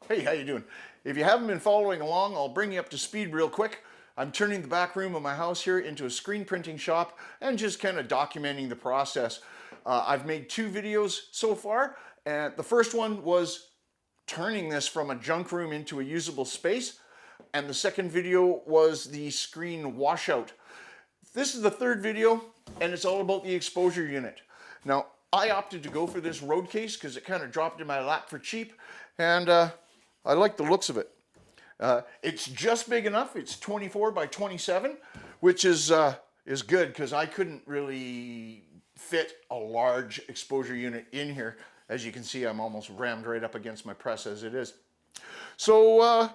Hey, how you doing? If you haven't been following along, I'll bring you up to speed real quick. I'm turning the back room of my house here into a screen printing shop and just kind of documenting the process. I've made 2 videos so far, and the first one was turning this from a junk room into a usable space, and the second video was the screen washout. This is the third video, and it's all about the exposure unit. Now, I opted to go for this road case because it kind of dropped in my lap for cheap, and I like the looks of it. It's just big enough. It's 24 by 27, which is good because I couldn't really fit a large exposure unit in here. As you can see, I'm almost rammed right up against my press as it is. So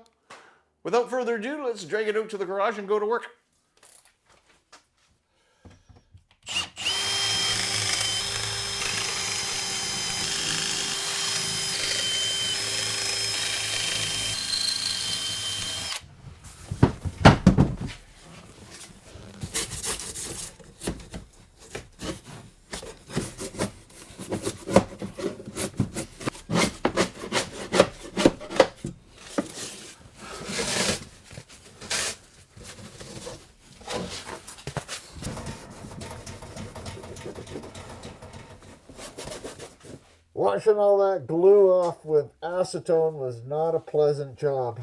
without further ado, let's drag it out to the garage and go to work. Washing all that glue off with acetone was not a pleasant job.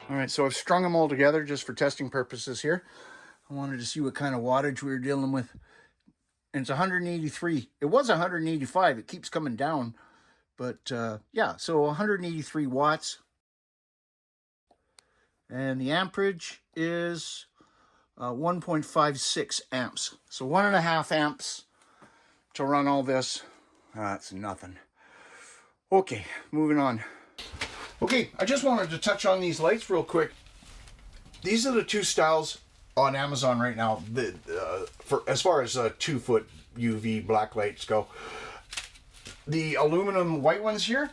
All right, so I've strung them all together just for testing purposes here. I wanted to see what kind of wattage we were dealing with. And it's 183. It was 185. It keeps coming down. But yeah, so 183 watts. And the amperage is 1.56 amps. So 1.5 amps to run all this. That's nothing. Okay, moving on. Okay, I just wanted to touch on these lights real quick. These are the 2 styles on Amazon right now, for as far as 2-foot UV black lights go. The aluminum white ones here,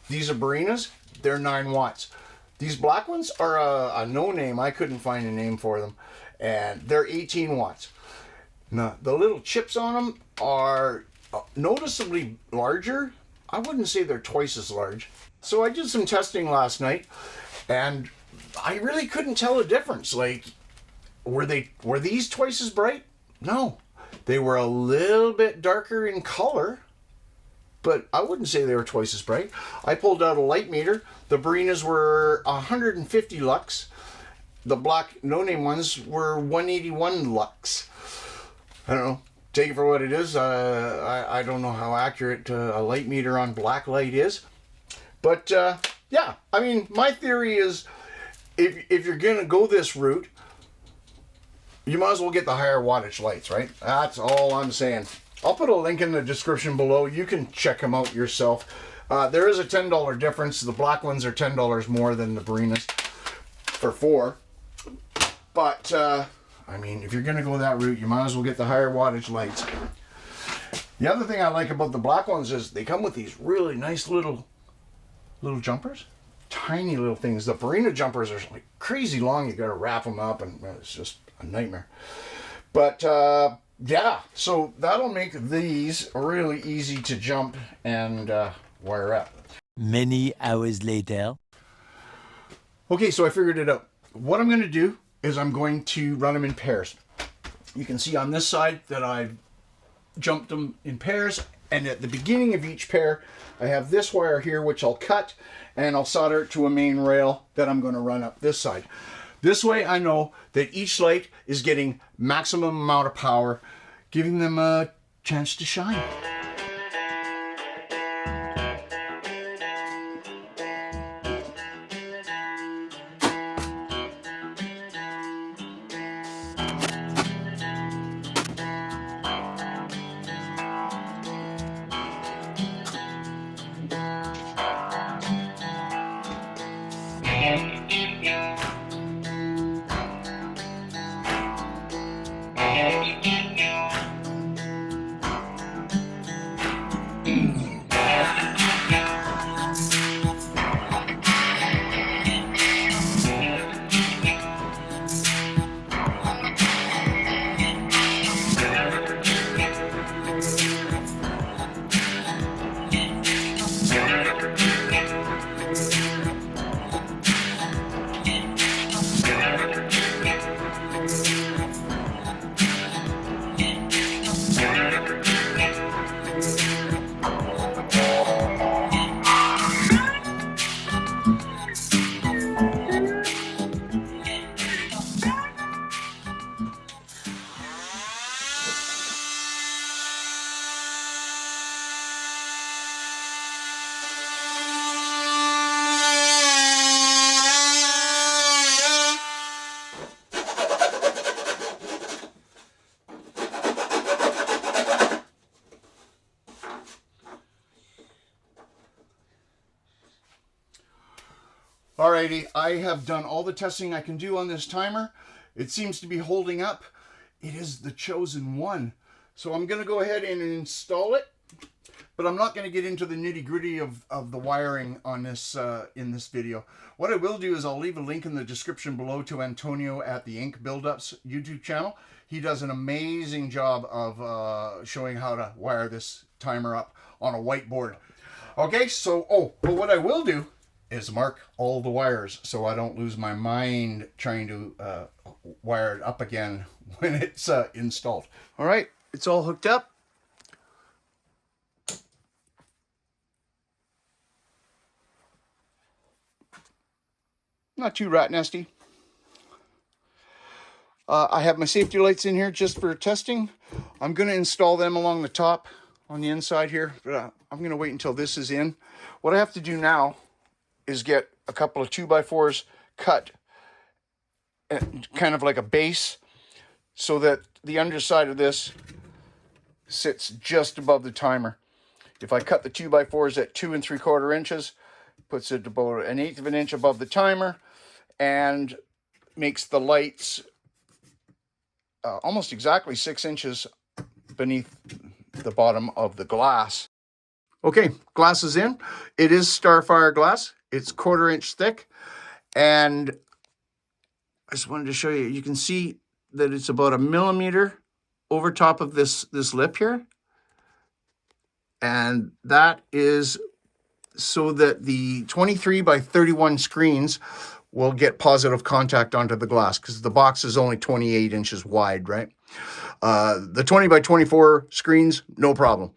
these are Barinas, they're 9 watts. These black ones are a no-name. I couldn't find a name for them, and they're 18 watts. Now, the little chips on them are noticeably larger. I wouldn't say they're twice as large. So I did some testing last night, and I really couldn't tell a difference. Like, were these twice as bright? No. They were a little bit darker in color, but I wouldn't say they were twice as bright. I pulled out a light meter. The Barinas were 150 lux. The black no-name ones were 181 lux. I don't know. Take it for what it is. I don't know how accurate a light meter on black light is. But yeah, I mean, my theory is if you're going to go this route, you might as well get the higher wattage lights, right? That's all I'm saying. I'll put a link in the description below. You can check them out yourself. There is a $10 difference. The black ones are $10 more than the Barinas for 4. But, I mean, if you're going to go that route, you might as well get the higher wattage lights. The other thing I like about the black ones is they come with these really nice little jumpers. Tiny little things. The Barina jumpers are like crazy long. You got to wrap them up, and it's just a nightmare. But yeah, so that'll make these really easy to jump and wire up. Many hours later. Okay, so I figured it out. what I'm going to do is I'm going to run them in pairs. You can see on this side that I've jumped them in pairs, and at the beginning of each pair I have this wire here which I'll cut and I'll solder it to a main rail that I'm going to run up this side. This way I know that each light is getting maximum amount of power, giving them a chance to shine. Alrighty, I have done all the testing I can do on this timer. It seems to be holding up. It is the chosen one. So I'm going to go ahead and install it, but I'm not going to get into the nitty-gritty of the wiring on this in this video. What I will do is I'll leave a link in the description below to Antonio at the Ink Buildups YouTube channel. He does an amazing job of showing how to wire this timer up on a whiteboard. Okay, so, but what I will do is mark all the wires so I don't lose my mind trying to wire it up again when it's installed. All right, it's all hooked up. Not too rat nasty. I have my safety lights in here just for testing. I'm going to install them along the top on the inside here, but I'm going to wait until this is in. What I have to do now is get a couple of 2x4s cut kind of like a base so that the underside of this sits just above the timer. If I cut the 2x4s at 2 3/4 inches, puts it about 1/8 of an inch above the timer and makes the lights almost exactly 6 inches beneath the bottom of the glass. Okay, glass is in. It is Starfire glass. It's 1/4 inch thick, and I just wanted to show you. You can see that it's about 1 millimeter over top of this lip here, and that is so that the 23 by 31 screens will get positive contact onto the glass because the box is only 28 inches wide, right? The 20 by 24 screens, no problem.